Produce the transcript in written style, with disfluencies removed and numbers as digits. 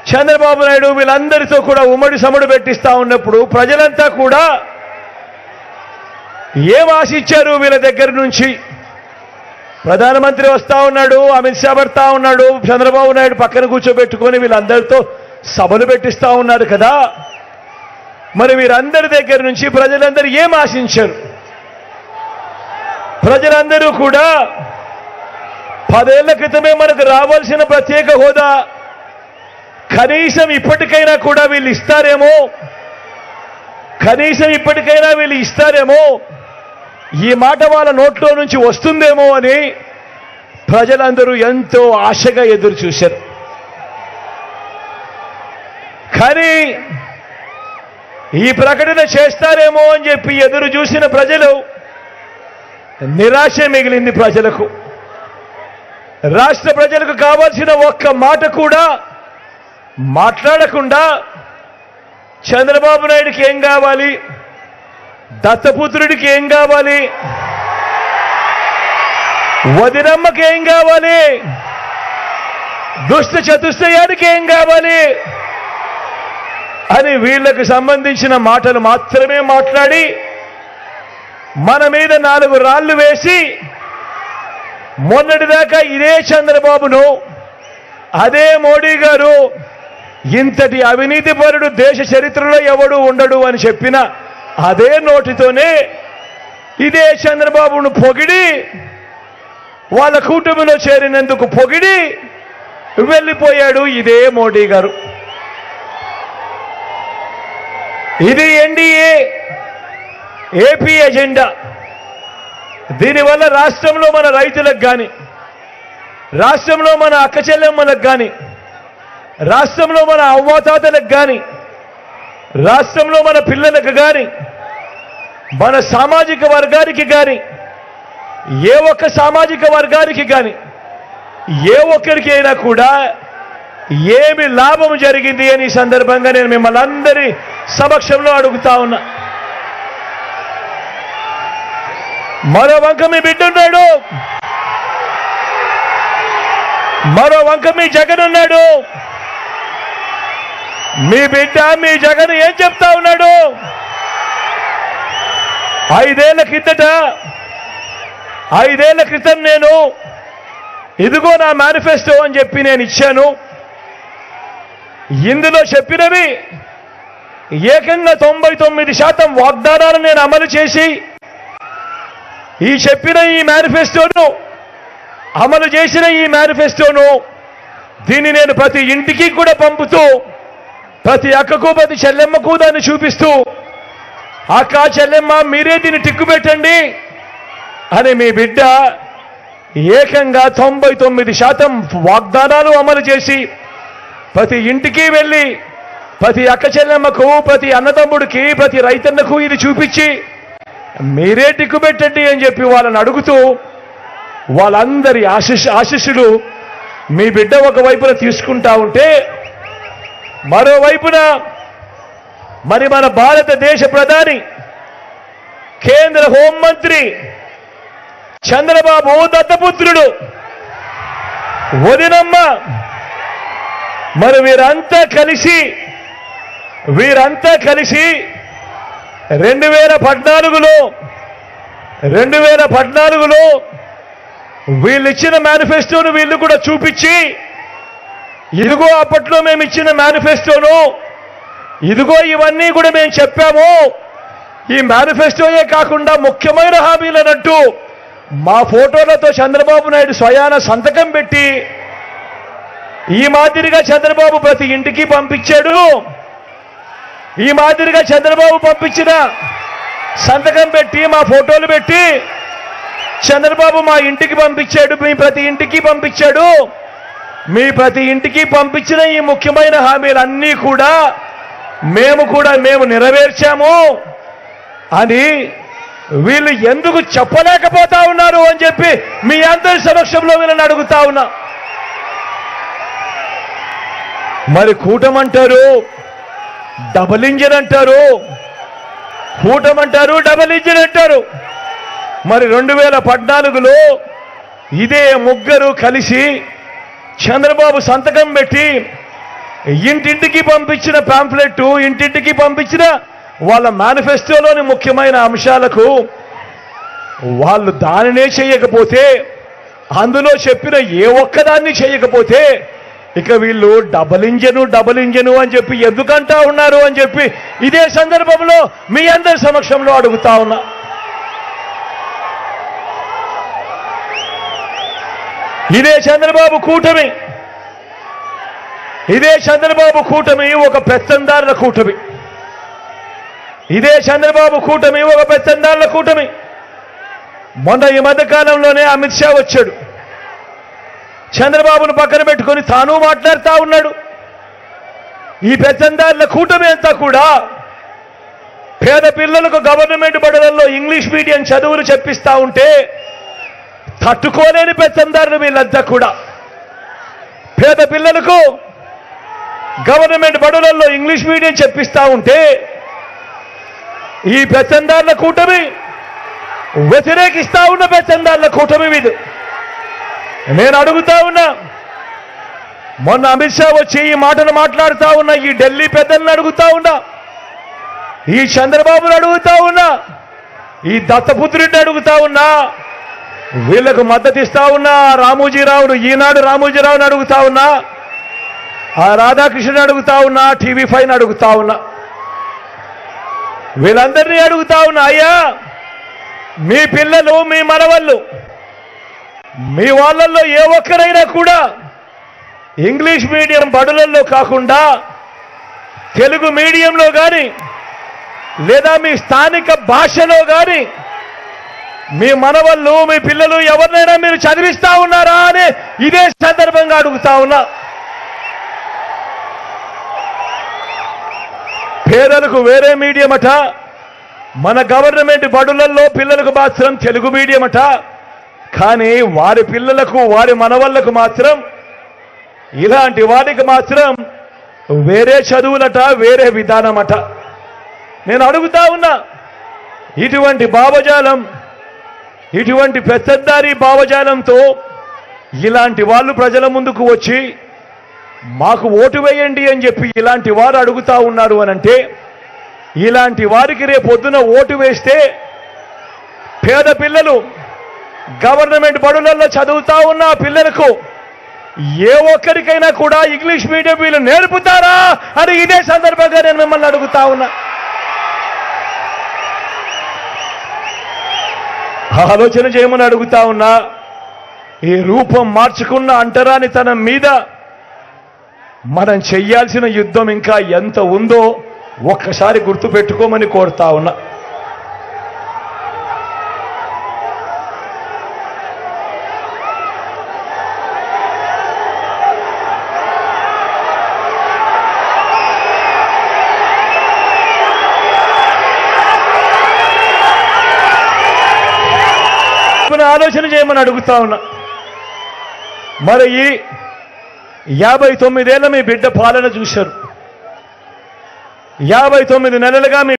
చంద్రబాబు నాయుడు వీళ్ళందరితో కూడా ఉమ్మడి సముడు పెట్టిస్తా ఉన్నప్పుడు ప్రజలంతా కూడా ఏం ఆశించారు వీళ్ళ దగ్గర నుంచి? ప్రధానమంత్రి వస్తా ఉన్నాడు, అమిత్ షా పడతా ఉన్నాడు, చంద్రబాబు నాయుడు పక్కన కూర్చోబెట్టుకొని వీళ్ళందరితో సభలు పెట్టిస్తా ఉన్నారు కదా. మరి వీరందరి దగ్గర నుంచి ప్రజలందరూ ఏం ఆశించారు? ప్రజలందరూ కూడా 10 ఏళ్ల క్రితమే మనకు రావాల్సిన ప్రత్యేక హోదా కనీసం ఇప్పటికైనా కూడా వీళ్ళు ఇస్తారేమో, ఈ మాట వాళ్ళ నోట్లో నుంచి వస్తుందేమో అని ప్రజలందరూ ఎంతో ఆశగా ఎదురు చూశారు. కానీ ఈ ప్రకటన చేస్తారేమో అని చెప్పి ఎదురు చూసిన ప్రజలు నిరాశ మిగిలింది. ప్రజలకు, రాష్ట్ర ప్రజలకు కావాల్సిన ఒక్క మాట కూడా మాట్లాడకుండా చంద్రబాబు నాయుడికి ఏం కావాలి, దత్తపుత్రుడికి ఏం కావాలి, వదినమ్మకి ఏం కావాలి, దుష్ట చతుష్టయానికి ఏం కావాలి అని వీళ్లకు సంబంధించిన మాటలు మాత్రమే మాట్లాడి మన మీద 4 రాళ్లు వేసి మొన్నటిదాకా ఇదే చంద్రబాబును, అదే మోడీ గారు ఇంతటి అవినీతిపరుడు దేశ చరిత్రలో ఎవడు ఉండడు అని చెప్పిన అదే నోటితోనే ఇదే చంద్రబాబును పొగిడి, వాళ్ళ కూటమిలో చేరినందుకు పొగిడి వెళ్ళిపోయాడు ఇదే మోడీ గారు. ఇది ఎన్డీఏ ఏపీ ఎజెండా. దీనివల్ల రాష్ట్రంలో మన రైతులకు కానీ, రాష్ట్రంలో మన అక్క చెల్లెమ్మలకు కానీ, రాష్ట్రంలో మన అవ్వాతాతలకు కానీ, రాష్ట్రంలో మన పిల్లలకు కానీ, మన సామాజిక వర్గానికి కానీ, ఏ ఒక్క సామాజిక వర్గానికి కానీ, ఏ ఒక్కరికి అయినా కూడా ఏమి లాభం జరిగింది అని ఈ సందర్భంగా నేను మిమ్మల్ని అందరి సమక్షంలో అడుగుతా ఉన్నా. మరో వంక మీ బిడ్డ ఉన్నాడు, మరో వంక మీ జగన్ ఉన్నాడు. మీ బిడ్డ మీ జగన్ ఏం చెప్తా ఉన్నాడు? 5 ఏళ్ల క్రితం నేను ఇదిగో నా మేనిఫెస్టో అని చెప్పి నేను ఇచ్చాను. ఇందులో చెప్పినవి ఏకంగా 99% వాగ్దానాలను నేను అమలు చేసి ఈ చెప్పిన ఈ మేనిఫెస్టోను అమలు చేసిన ఈ మేనిఫెస్టోను దీన్ని నేను ప్రతి ఇంటికి కూడా పంపుతూ, ప్రతి అక్కకు ప్రతి చెల్లెమ్మకు దాన్ని చూపిస్తూ, అక్క చెల్లెమ్మ మీరే దీన్ని టిక్కు పెట్టండి అని మీ బిడ్డ ఏకంగా 99% వాగ్దానాలు అమలు చేసి ప్రతి ఇంటికి వెళ్ళి ప్రతి అక్క చెల్లెమ్మకు, ప్రతి అన్నతమ్ముడికి, ప్రతి రైతన్నకు ఇది చూపించి మీరే టిక్కు పెట్టండి అని చెప్పి వాళ్ళని అడుగుతూ వాళ్ళందరి ఆశీస్సులు మీ బిడ్డ ఒకవైపున తీసుకుంటా ఉంటే, మరోవైపున మరి మన భారతదేశ ప్రధాని, కేంద్ర హోంమంత్రి చంద్రబాబు దత్తపుత్రుడు వదినమ్మ, మరి వీరంతా కలిసి 2014లో వీళ్ళు ఇచ్చిన మేనిఫెస్టోను వీళ్ళు కూడా చూపించి, ఇదిగో అప్పట్లో మేము ఇచ్చిన మేనిఫెస్టోను, ఇదిగో ఇవన్నీ కూడా మేము చెప్పాము, ఈ మేనిఫెస్టోయే కాకుండా ముఖ్యమైన హామీలు అన్నట్టు మా ఫోటోలతో చంద్రబాబు నాయుడు స్వయాన సంతకం పెట్టి ఈ మాదిరిగా చంద్రబాబు ప్రతి ఇంటికి పంపించాడు. ఈ మాదిరిగా చంద్రబాబు పంపించిన సంతకం పెట్టి మా ఫోటోలు పెట్టి చంద్రబాబు మా ఇంటికి పంపించాడు, మీ ప్రతి ఇంటికి పంపించాడు. మీ ప్రతి ఇంటికి పంపించిన ఈ ముఖ్యమైన హామీలన్నీ కూడా మేము నెరవేర్చాము అని వీళ్ళు ఎందుకు చెప్పలేకపోతా ఉన్నారు అని చెప్పి మీ అందరి సమక్షంలో వీళ్ళని అడుగుతా ఉన్నా. మరి కూటమంటారు, డబుల్ ఇంజిన్ అంటారు, కూటమంటారు, డబుల్ ఇంజిన్ అంటారు. మరి 2014లో ఇదే ముగ్గురు కలిసి చంద్రబాబు సంతకం పెట్టి ఇంటింటికి పంపించిన పాంఫ్లెట్, ఇంటింటికి పంపించిన వాళ్ళ మేనిఫెస్టోలోని ముఖ్యమైన అంశాలకు వాళ్ళు దానినే చేయకపోతే, అందులో చెప్పిన ఏ ఒక్కదాన్ని చేయకపోతే ఇక వీళ్ళు డబుల్ ఇంజను అని చెప్పి ఎందుకంటా ఉన్నారు అని చెప్పి ఇదే సందర్భంలో మీ అందరి సమక్షంలో అడుగుతా ఉన్నా. ఇదే చంద్రబాబు కూటమి ఒక పెత్తందారుల కూటమి. ఇదే చంద్రబాబు కూటమి ఒక పెత్తందారుల కూటమి. మొన్న ఈ మధ్య కాలంలోనే అమిత్ షా వచ్చాడు. చంద్రబాబును పక్కన పెట్టుకొని తాను మాట్లాడుతూ ఉన్నాడు. ఈ పెత్తందారుల కూటమి అంతా కూడా పేద పిల్లలకు గవర్నమెంట్ బడులలో ఇంగ్లీష్ మీడియం చదువులు చెప్పిస్తా ఉంటే తట్టుకోలేని పెత్తందారులు వీళ్ళంతా కూడా. పేద పిల్లలకు గవర్నమెంట్ బడులలో ఇంగ్లీష్ మీడియం చెప్పిస్తా ఉంటే ఈ పెత్తందారుల కూటమి వ్యతిరేకిస్తా ఉన్న పెత్తందారుల కూటమి వీళ్ళు. నేను అడుగుతా ఉన్నా, మొన్న అమిత్ షా వచ్చి ఈ మాటలు మాట్లాడుతూ ఉన్న ఈ ఢిల్లీ పెద్దలను అడుగుతా ఉన్నా, ఈ చంద్రబాబును అడుగుతా ఉన్నా, ఈ దత్తపుత్రుడిని అడుగుతా ఉన్నా, వీళ్లకు మద్దతు ఇస్తా ఉన్నా రామోజీరావును, ఈనాడు రామోజీరావుని అడుగుతా ఉన్నా, ఆ రాధాకృష్ణని అడుగుతా ఉన్నా, TV5 అడుగుతా ఉన్నా, వీళ్ళందరినీ అడుగుతా ఉన్నా, అయ్యా మీ పిల్లలు, మీ మనవళ్ళు, మీ వాళ్ళల్లో ఏ ఒక్కరైనా కూడా ఇంగ్లీష్ మీడియం బడులలో కాకుండా తెలుగు మీడియంలో కానీ లేదా మీ స్థానిక భాషలో కానీ మీ మనవళ్ళు, మీ పిల్లలు ఎవరినైనా మీరు చదివిస్తా ఉన్నారా అని ఇదే సందర్భంగా అడుగుతా ఉన్నా. పేదలకు వేరే మీడియం అట, మన గవర్నమెంట్ బడులలో పిల్లలకు మాత్రం తెలుగు మీడియం అట. కానీ వారి పిల్లలకు, వారి మనవళ్లకు మాత్రం, ఇలాంటి వారికి మాత్రం వేరే చదువులట, వేరే విధానమట. నేను అడుగుతా ఉన్నా, ఇటువంటి భావజాలం, ఇటువంటి పెత్తందారీ భావజాలంతో ఇలాంటి వాళ్ళు ప్రజల ముందుకు వచ్చి మాకు ఓటు వేయండి అని చెప్పి ఇలాంటి వారు అడుగుతా ఉన్నారు అనంటే, ఇలాంటి వారికి రేపొద్దున ఓటు వేస్తే పేద పిల్లలు గవర్నమెంట్ బడులలో చదువుతా ఉన్న పిల్లలకు ఏ ఒక్కరికైనా కూడా ఇంగ్లీష్ మీడియం వీళ్ళు నేర్పుతారా అని ఇదే సందర్భంగా నేను మిమ్మల్ని అడుగుతా ఉన్నా. ఆలోచన చేయమని అడుగుతా ఉన్నా. ఈ రూపం మార్చుకున్న అంటరానితనం మీద మనం చెయ్యాల్సిన యుద్ధం ఇంకా ఎంత ఉందో ఒక్కసారి గుర్తుపెట్టుకోమని కోరుతా ఉన్నా. ఆలోచన చేయమని అడుగుతా ఉన్నా. మరి ఈ 59 ఏళ్ల మీ బిడ్డ పాలన చూశారు. 59 నెలలుగా మీ